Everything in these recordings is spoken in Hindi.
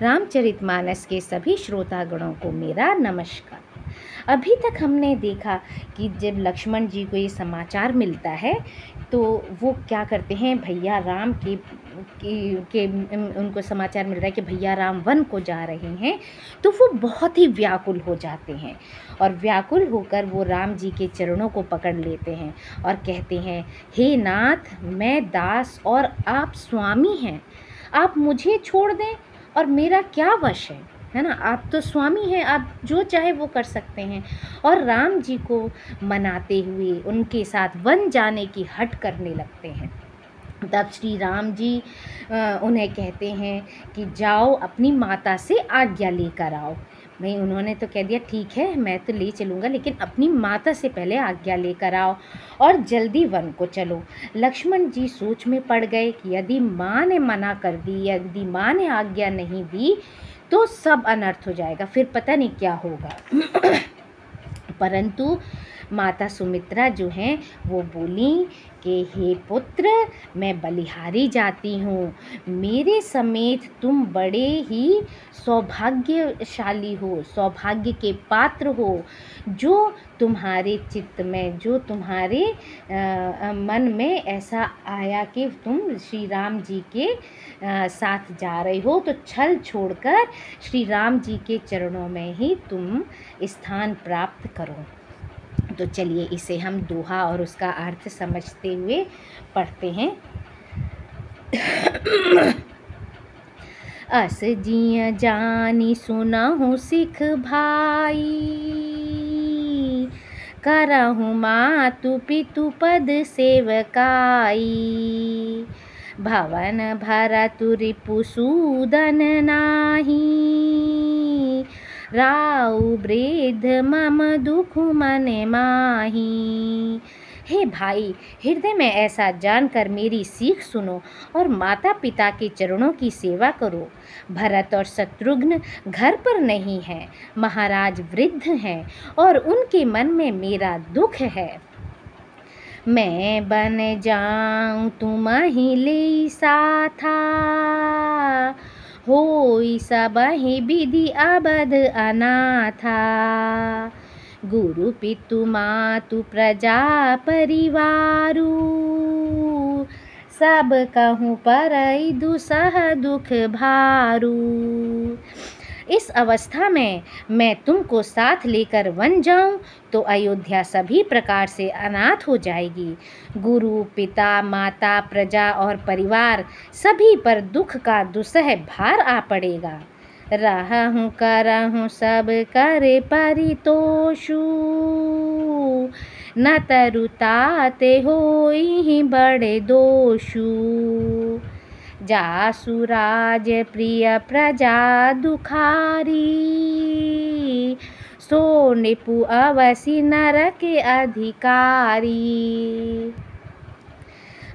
रामचरितमानस के सभी श्रोतागणों को मेरा नमस्कार। अभी तक हमने देखा कि जब लक्ष्मण जी को ये समाचार मिलता है तो वो क्या करते हैं, भैया राम के उनको समाचार मिल रहा है कि भैया राम वन को जा रहे हैं, तो वो बहुत ही व्याकुल हो जाते हैं और व्याकुल होकर वो राम जी के चरणों को पकड़ लेते हैं और कहते हैं, हे नाथ, मैं दास और आप स्वामी हैं, आप मुझे छोड़ दें और मेरा क्या वश है ना, आप तो स्वामी हैं, आप जो चाहे वो कर सकते हैं। और राम जी को मनाते हुए उनके साथ वन जाने की हट करने लगते हैं। तब श्री राम जी उन्हें कहते हैं कि जाओ अपनी माता से आज्ञा लेकर आओ। भाई उन्होंने तो कह दिया ठीक है मैं तो ले चलूँगा, लेकिन अपनी माता से पहले आज्ञा लेकर आओ और जल्दी वन को चलो। लक्ष्मण जी सोच में पड़ गए कि यदि माँ ने मना कर दी, यदि माँ ने आज्ञा नहीं दी तो सब अनर्थ हो जाएगा, फिर पता नहीं क्या होगा। परंतु माता सुमित्रा जो हैं वो बोली कि हे पुत्र, मैं बलिहारी जाती हूँ, मेरे समेत तुम बड़े ही सौभाग्यशाली हो, सौभाग्य के पात्र हो। जो तुम्हारे चित्त में, जो तुम्हारे मन में ऐसा आया कि तुम श्री राम जी के साथ जा रहे हो, तो छल छोड़कर श्री राम जी के चरणों में ही तुम स्थान प्राप्त करो। तो चलिए इसे हम दोहा और उसका अर्थ समझते हुए पढ़ते हैं। अस जिय जानी सुनहु सिख भाई, करहु मातु पितु पद सेवकाई। भवन भरतु रिपु सूदन नाही, राउ वृद्ध मम दुख मन माही। हे भाई, हृदय में ऐसा जानकर मेरी सीख सुनो और माता पिता के चरणों की सेवा करो। भरत और शत्रुघ्न घर पर नहीं हैं, महाराज वृद्ध हैं और उनके मन में मेरा दुख है। मैं बन जाऊं तुम ही ले साथा, होई सबहि विधि अबध अनाथा। गुरु पितु मातु प्रजा परिवारु, सब कहूँ परई दुसह दुख भारू। इस अवस्था में मैं तुमको साथ लेकर वन जाऊं तो अयोध्या सभी प्रकार से अनाथ हो जाएगी। गुरु, पिता, माता, प्रजा और परिवार सभी पर दुख का दुसह भार आ पड़ेगा। रहूं करहूं सब करे परितोषु, न तरुताते होई बड़े दोषु। जासु राज प्रिय प्रजा दुखारी, सो निपु अवसि नरक अधिकारी।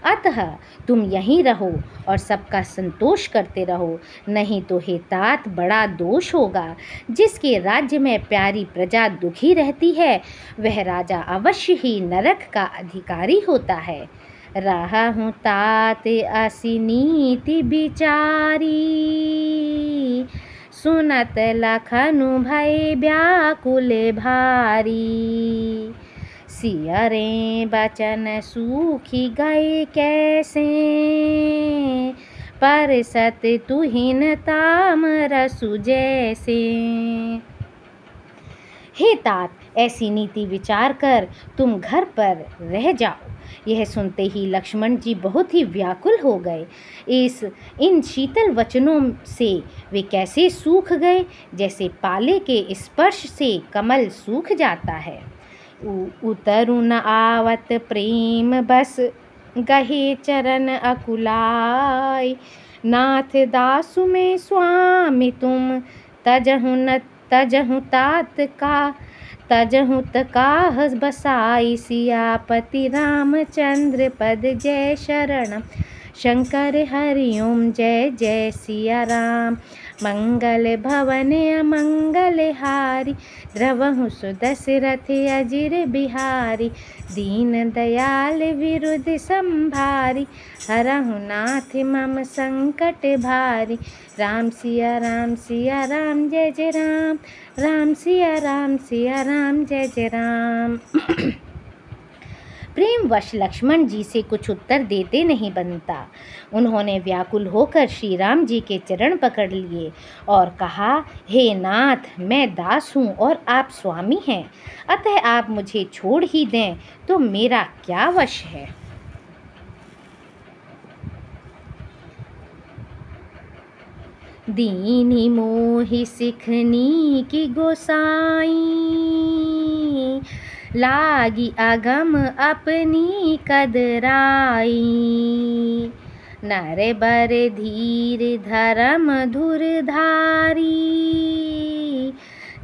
अतः तुम यहीं रहो और सबका संतोष करते रहो, नहीं तो हे तात बड़ा दोष होगा। जिसके राज्य में प्यारी प्रजा दुखी रहती है वह राजा अवश्य ही नरक का अधिकारी होता है। रहूं तात असी नीति विचारी, सुनत लखनु भय व्याकुल भारी। सियरे बचन सूखी गए कैसे, परसत तुहिन ताम रसु जैसे। हे तात, ऐसी नीति विचार कर तुम घर पर रह जाओ। यह सुनते ही लक्ष्मण जी बहुत ही व्याकुल हो गए। इन शीतल वचनों से वे कैसे सूख गए, जैसे पाले के स्पर्श से कमल सूख जाता है। उतरु न आवत प्रेम बस, गहे चरण अकुलाय। नाथ दासु में स्वामी तुम, तजहु तात का तजहु तकाह बसाई। सियापति रामचंद्र पद जय शरण, शंकर हरि ओम जय जय सिया राम। मंगल भवन अमंगल हारी, द्रवहु सुदशरथ अजिर बिहारी। दीन दयाल विरुद्ध संभारी, हरहु नाथ मम संकट भारी। राम सिया राम जय जय राम। राम सिया राम जय जय राम। प्रेमवश लक्ष्मण जी से कुछ उत्तर देते नहीं बनता। उन्होंने व्याकुल होकर श्री राम जी के चरण पकड़ लिए और कहा, हे नाथ, मैं दास हूँ और आप स्वामी हैं, अतः आप मुझे छोड़ ही दें तो मेरा क्या वश है। दीनी मोहि सिखनी की गोसाई, लागी अगम अपनी कदराई। नर बर धीर धर्म धुरधारी,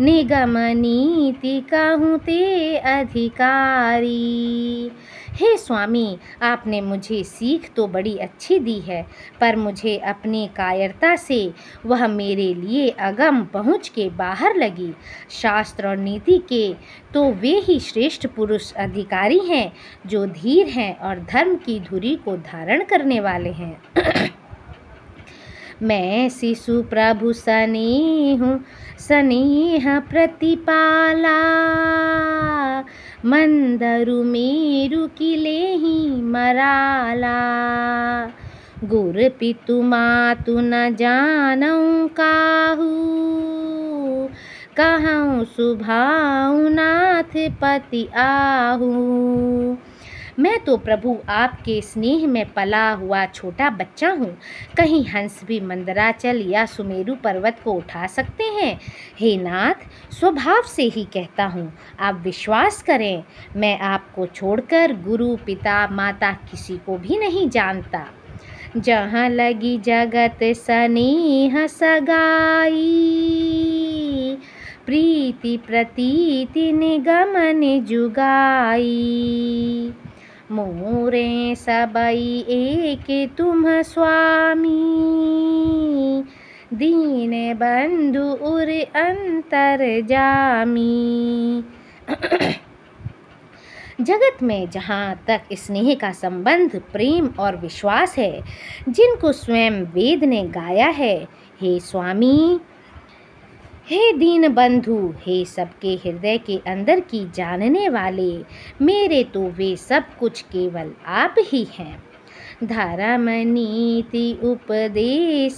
निगम नीति कहूँ ते अधिकारी। हे स्वामी, आपने मुझे सीख तो बड़ी अच्छी दी है, पर मुझे अपनी कायरता से वह मेरे लिए अगम पहुँच के बाहर लगी। शास्त्र और नीति के तो वे ही श्रेष्ठ पुरुष अधिकारी हैं जो धीर हैं और धर्म की धुरी को धारण करने वाले हैं। मैं शिशु प्रभु स्नेह प्रतिपाला, मंदरु मेरु किलेहि मराला। गुर पितु मातु न जानऊँ काहू, कहऊँ सुभाऊ नाथ पति आहू। मैं तो प्रभु आपके स्नेह में पला हुआ छोटा बच्चा हूँ। कहीं हंस भी मंदराचल या सुमेरु पर्वत को उठा सकते हैं? हे नाथ, स्वभाव से ही कहता हूँ, आप विश्वास करें, मैं आपको छोड़कर गुरु पिता माता किसी को भी नहीं जानता। जहाँ लगी जगत स्नेह सगाई, प्रीति प्रतीति निगमन जुगाई। मोरे सबई एक तुम स्वामी, दीन बंधु उर अंतर जामी। जगत में जहाँ तक स्नेह का संबंध प्रेम और विश्वास है, जिनको स्वयं वेद ने गाया है, हे स्वामी, हे दीन बंधु, हे सबके हृदय के अंदर की जानने वाले, मेरे तो वे सब कुछ केवल आप ही हैं। धर्म नीति उपदेशियताहि,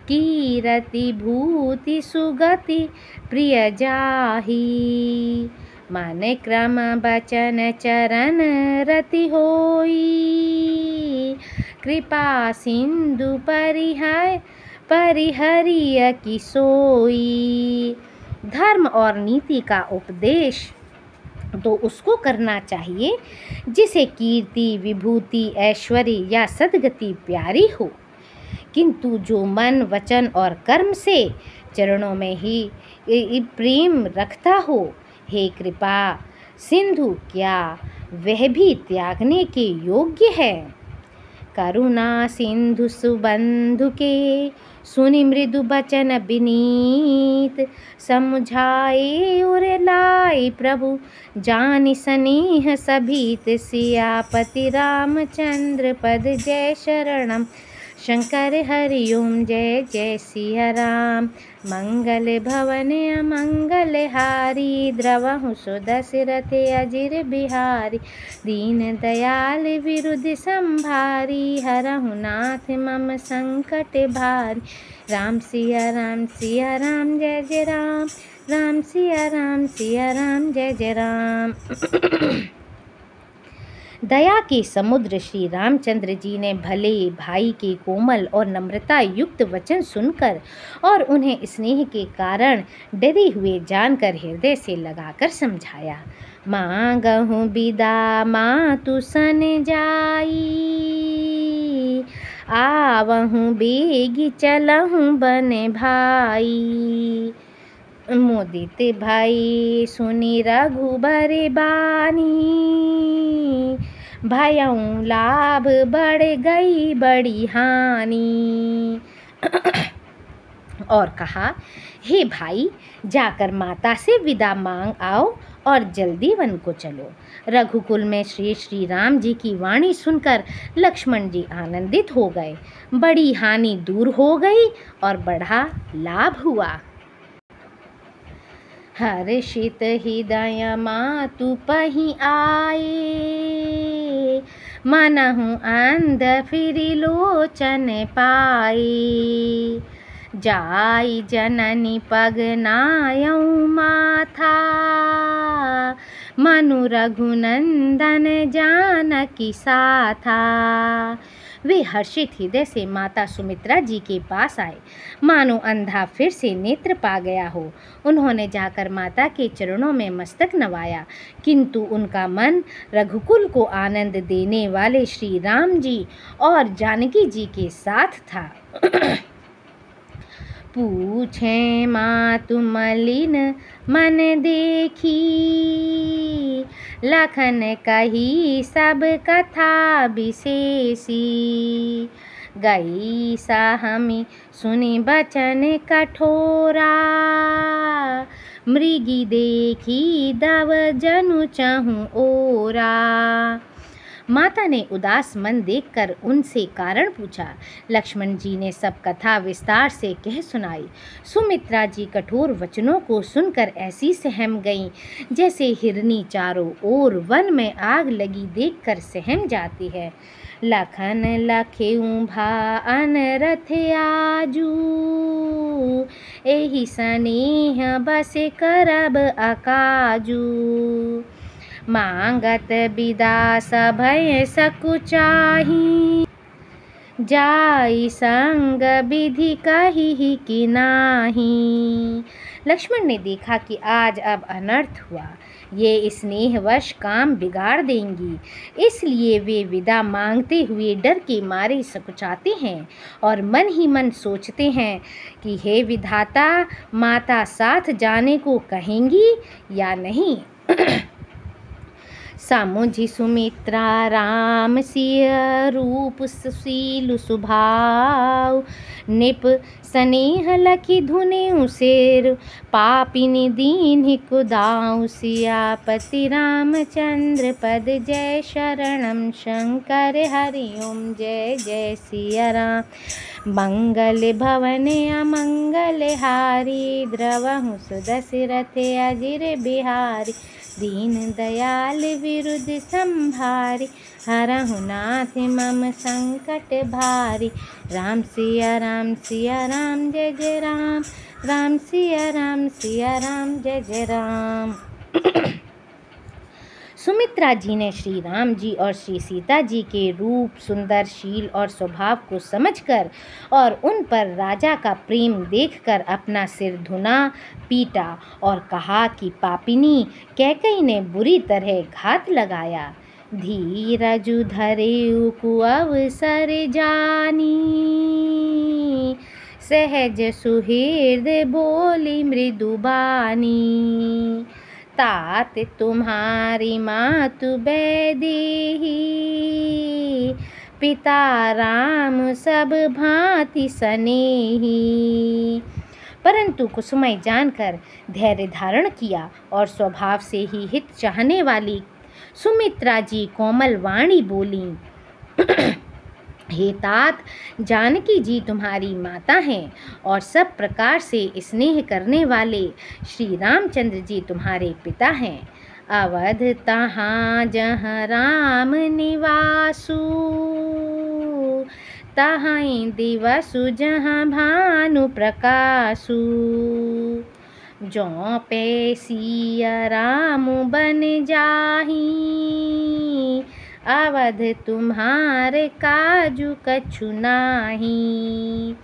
कीरति भूति सुगति प्रिय जाहि। मन क्रम बचन चरण रति होई, कृपा सिंधु परिहरिय की सोई। धर्म और नीति का उपदेश तो उसको करना चाहिए जिसे कीर्ति विभूति ऐश्वर्य या सद्गति प्यारी हो, किंतु जो मन वचन और कर्म से चरणों में ही प्रेम रखता हो, हे कृपा सिंधु, क्या वह भी त्यागने के योग्य है? करुणा सिंधु सुबंधु के, सुनि मृदु बचन बिनीत। समझाए उर लाई प्रभु, जानि स्नेह सभीत। सियापति रामचंद्र पद जय शरणम। शंकर हरि ओम जय जय सिया राम। मंगल भवन अमंगल हारी, द्रवहु सुदशरथ अजिर बिहारी। दीन दयाल विरुद्ध संभारी, हरहु नाथ मम संकट भारी। राम सिया राम जय जय राम। राम सिया राम जय जय राम। दया के समुद्र श्री रामचंद्र जी ने भले भाई के कोमल और नम्रता युक्त वचन सुनकर और उन्हें स्नेह के कारण डरे हुए जानकर हृदय से लगाकर समझाया। मांगहूँ बिदा मातु सन जाई, आवहूँ बेगी चलहूँ बन भाई। मुदित भाई सुनि रघुबर बानी, भयऊँ लाभ बढ़ गई बड़ी हानि। और कहा, हे भाई, जाकर माता से विदा मांग आओ और जल्दी वन को चलो। रघुकुल में श्री राम जी की वाणी सुनकर लक्ष्मण जी आनंदित हो गए। बड़ी हानि दूर हो गई और बड़ा लाभ हुआ। हर्षित हृदय मातु पहि आए, मनहु अंध फिर लोचन पाए। जाई जननी पग नायऊ माथा, मनु रघुनंदन जानकी साथा। वे हर्षित हृदय से माता सुमित्रा जी के पास आए, मानो अंधा फिर से नेत्र पा गया हो। उन्होंने जाकर माता के चरणों में मस्तक नवाया, किंतु उनका मन रघुकुल को आनंद देने वाले श्री राम जी और जानकी जी के साथ था। पूछे मातु मलिन मन देखी, लखन कही सब कथा विशेषी। गई साहमी सुनि बचन कठोरा, मृगी देखी दव जनु चहु ओरा। माता ने उदास मन देखकर उनसे कारण पूछा। लक्ष्मण जी ने सब कथा विस्तार से कह सुनाई। सुमित्रा जी कठोर वचनों को सुनकर ऐसी सहम गईं जैसे हिरनी चारों ओर वन में आग लगी देखकर सहम जाती है। लखन लखेऊ भा अनरथ आजू, एहि स्नेह बस करब अकाजू। मांगत बिदा सभय सकुचाही, जाई संग विधि कही कि नाही। लक्ष्मण ने देखा कि आज अब अनर्थ हुआ, ये स्नेहवश काम बिगाड़ देंगी, इसलिए वे विदा मांगते हुए डर के मारे सकुचाते हैं और मन ही मन सोचते हैं कि हे विधाता, माता साथ जाने को कहेंगी या नहीं। सामुझि सुमित्रा राम सिय रूप सुशील स्वभाव, निप स्नेह लखी धुने सिर, पापिनी दीन्हि कुदाऊ। सियापति रामचंद्र पद जय शरणम शंकर हरि ओम जय जय सिया राम। मंगल भवन अमंगल हारी, द्रवहु सुदशरथ अजिर बिहारी। दीन दयाल विरुद्ध संभारी, हरहु नाथ मम संकट भारी। राम सिया राम जय जय राम, राम सिया राम जय जय राम। सुमित्रा जी ने श्री राम जी और श्री सीता जी के रूप, सुंदर, शील और स्वभाव को समझकर और उन पर राजा का प्रेम देखकर अपना सिर धुना, पीटा और कहा कि पापिनी कैकई ने बुरी तरह घात लगाया। धीरजु धरेउ कुअवसर जानी, सहज सुहृद बोली मृदुबानी। तात तुम्हारी मातु बैदेही, पिता राम सब भांति स्नेही। परंतु कुसुमय जानकर धैर्य धारण किया और स्वभाव से ही हित चाहने वाली सुमित्रा जी कोमल वाणी बोली। हे तात, जानकी जी तुम्हारी माता हैं और सब प्रकार से स्नेह करने वाले श्री रामचंद्र जी तुम्हारे पिता हैं। अवध तहाँ जहाँ राम निवासु, तहाँ दिवसु जहाँ भानु प्रकाशु। जौ पे सिया राम बन जाही, अवध तुम्हारे काजू कछु नाही।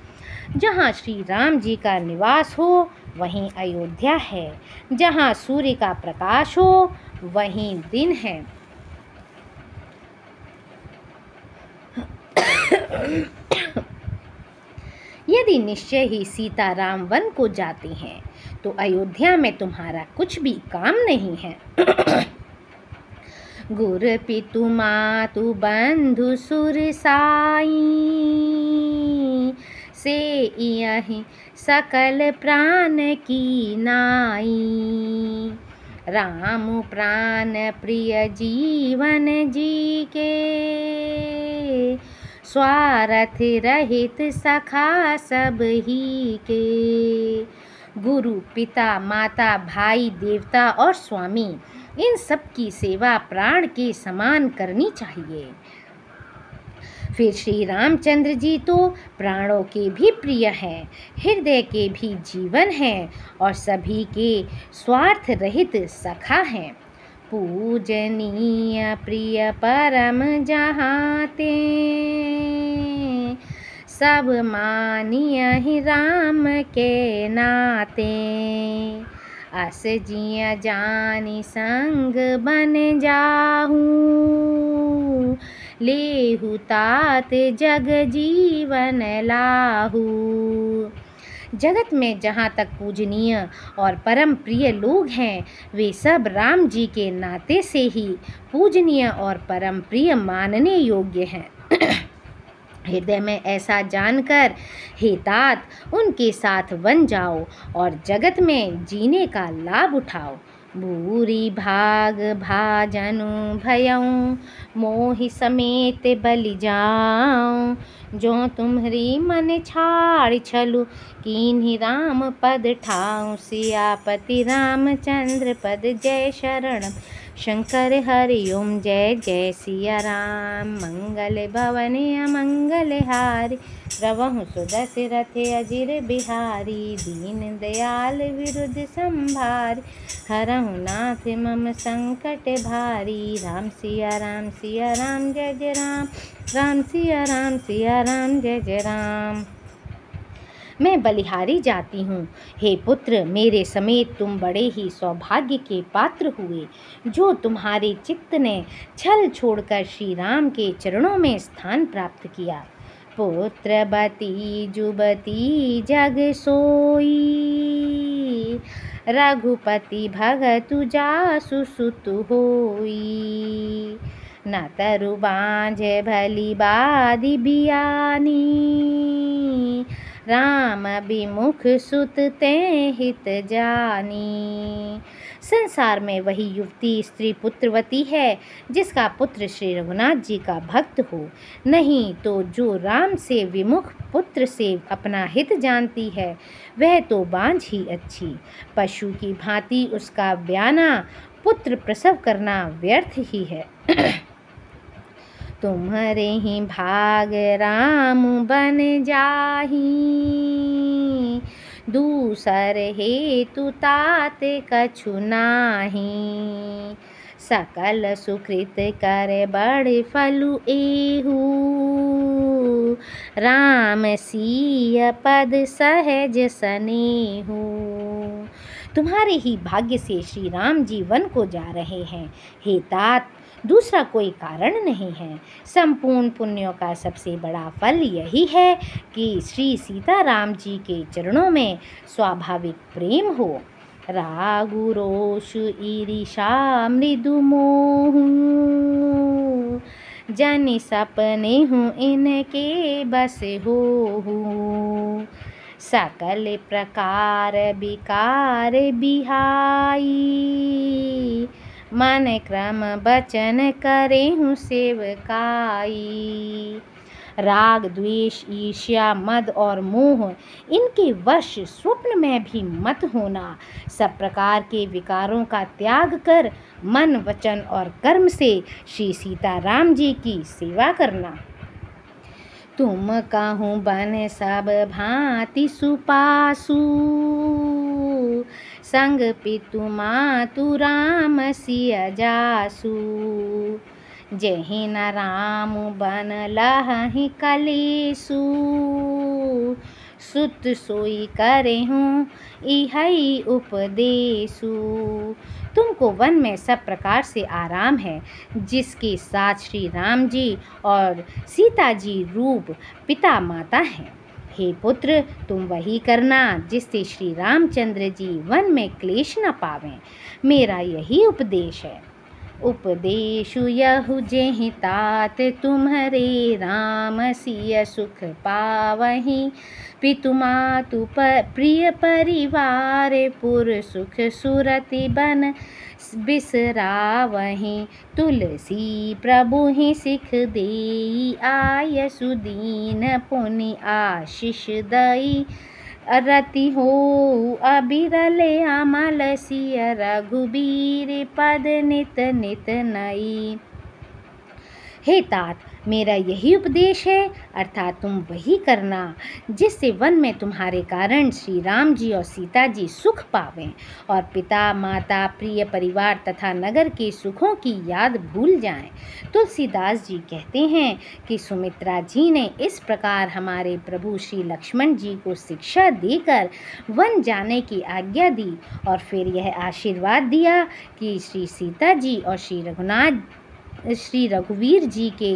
जहाँ श्री राम जी का निवास हो वहीं अयोध्या है, जहाँ सूर्य का प्रकाश हो वहीं दिन है। यदि निश्चय ही सीता राम वन को जाते हैं तो अयोध्या में तुम्हारा कुछ भी काम नहीं है। गुर पितु मातु बंधु सुर साई, से यही सकल प्राण की नाई। राम प्राण प्रिय जीवन जी के, स्वार्थ रहित सखा सब ही के। गुरु, पिता, माता, भाई, देवता और स्वामी, इन सब की सेवा प्राण के समान करनी चाहिए। फिर श्री रामचंद्र जी तो प्राणों के भी प्रिय हैं, हृदय के भी जीवन हैं और सभी के स्वार्थ रहित सखा हैं। पूजनीय प्रिय परम जहाते, सब मानिय ही राम के नाते। अस जिय जानी संग बन जाहूँ, लेहु तात जग जीवन लाहू। जगत में जहाँ तक पूजनीय और परम प्रिय लोग हैं, वे सब राम जी के नाते से ही पूजनीय और परम प्रिय मानने योग्य हैं। हृदय में ऐसा जानकर हे तात उनके साथ बन जाओ और जगत में जीने का लाभ उठाओ। भूरी भाग भाजनु भयऊँ, मोहि समेत बलि जाऊँ। जो तुम्हरी मन छाड़ छलु, कीन्ही राम पद ठाऊँ। सियापति रामचंद्र पद जय शरणम, शंकर हरि ओम जय जय सिया राम। मंगल भवन अमंगल हारी, रवहु सुदशरथ अजिर बिहारी। दीन दयाल विरुद्ध संभारी, हरहु नाथ मम संकट भारी। राम सिया राम जय जय राम, राम सिया राम जय जय राम। मैं बलिहारी जाती हूँ। हे पुत्र, मेरे समेत तुम बड़े ही सौभाग्य के पात्र हुए, जो तुम्हारे चित्त ने छल छोड़कर श्री राम के चरणों में स्थान प्राप्त किया। पुत्रवती जुबती जग सोई, रघुपति भगतु जासु सुतु होई। न तरु बाँझ भली बादि बियानी, राम विमुख सुत ते हित जानी। संसार में वही युवती स्त्री पुत्रवती है जिसका पुत्र श्री रघुनाथ जी का भक्त हो, नहीं तो जो राम से विमुख पुत्र से अपना हित जानती है वह तो बाँझ ही अच्छी। पशु की भांति उसका ब्याना पुत्र प्रसव करना व्यर्थ ही है। तुम्हारे ही भाग राम बन जाही, दूसर हेतु तात कछु नाही। सकल सुकृत कर बड़ फलु एहू, राम सिय पद सहज सनेहू। तुम्हारे ही भाग्य से श्री राम जी वन को जा रहे हैं। हे तात, दूसरा कोई कारण नहीं है। संपूर्ण पुण्यों का सबसे बड़ा फल यही है कि श्री सीताराम जी के चरणों में स्वाभाविक प्रेम हो। रागु रोष ईर्षा मृदु मोह, जन सपने हूँ इनके बस हो। सकल प्रकार विकार बिहाई, मन क्रम बचन करे हूँ सेवकाई। राग द्वेष ईर्ष्या मद और मोह, इनके वश स्वप्न में भी मत होना। सब प्रकार के विकारों का त्याग कर मन वचन और कर्म से श्री सीताराम जी की सेवा करना। तुम कहूँ बन सब भांति सुपासु, संग पितु मातु राम सिय जासु। जहि न राम बन लहि कलेसु, सुत सोई करे हूँ इहई उपदेसु। तुमको वन में सब प्रकार से आराम है, जिसके साथ श्री राम जी और सीता जी रूप पिता माता हैं। हे पुत्र, तुम वही करना जिससे श्री रामचंद्र जी वन में क्लेश न पावें। मेरा यही उपदेश है। उपदेशु यहु जेहि तात तुम्हरे राम सिय सुख पावहीं। पितु मातु प्रिय परिवार पुर सुख सुरति बन बिसरावहीं। तुलसी प्रभु ही सिख देई आयसु दीन पुनि आशीष दई। रति हो अबिरल अमल सिय रघुबीर पद नित नित नई। हे तात, मेरा यही उपदेश है, अर्थात तुम वही करना जिससे वन में तुम्हारे कारण श्री राम जी और सीता जी सुख पावें और पिता माता प्रिय परिवार तथा नगर के सुखों की याद भूल जाएं। तुलसीदास जी कहते हैं कि सुमित्रा जी ने इस प्रकार हमारे प्रभु श्री लक्ष्मण जी को शिक्षा देकर वन जाने की आज्ञा दी और फिर यह आशीर्वाद दिया कि श्री सीता जी और श्री रघुवीर जी के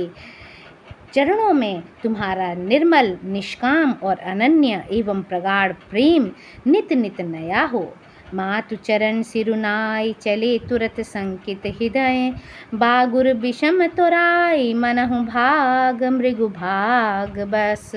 चरणों में तुम्हारा निर्मल निष्काम और अनन्य एवं प्रगाढ़ प्रेम नित नित नया हो। मातु चरण सिरुनाय चले तुरत संकित हृदय। बागुर विषम तोराय मनहु भाग मृगु भाग बस।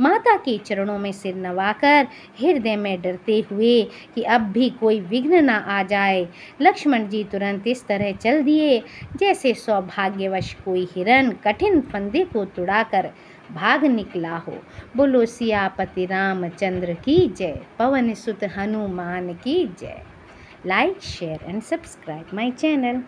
माता के चरणों में सिर नवाकर हृदय में डरते हुए कि अब भी कोई विघ्न न आ जाए, लक्ष्मण जी तुरंत इस तरह चल दिए जैसे सौभाग्यवश कोई हिरन कठिन फंदे को तुड़ाकर भाग निकला हो। बोलो सियापति रामचंद्र की जय, पवन सुत हनुमान की जय। Like, share and subscribe my channel.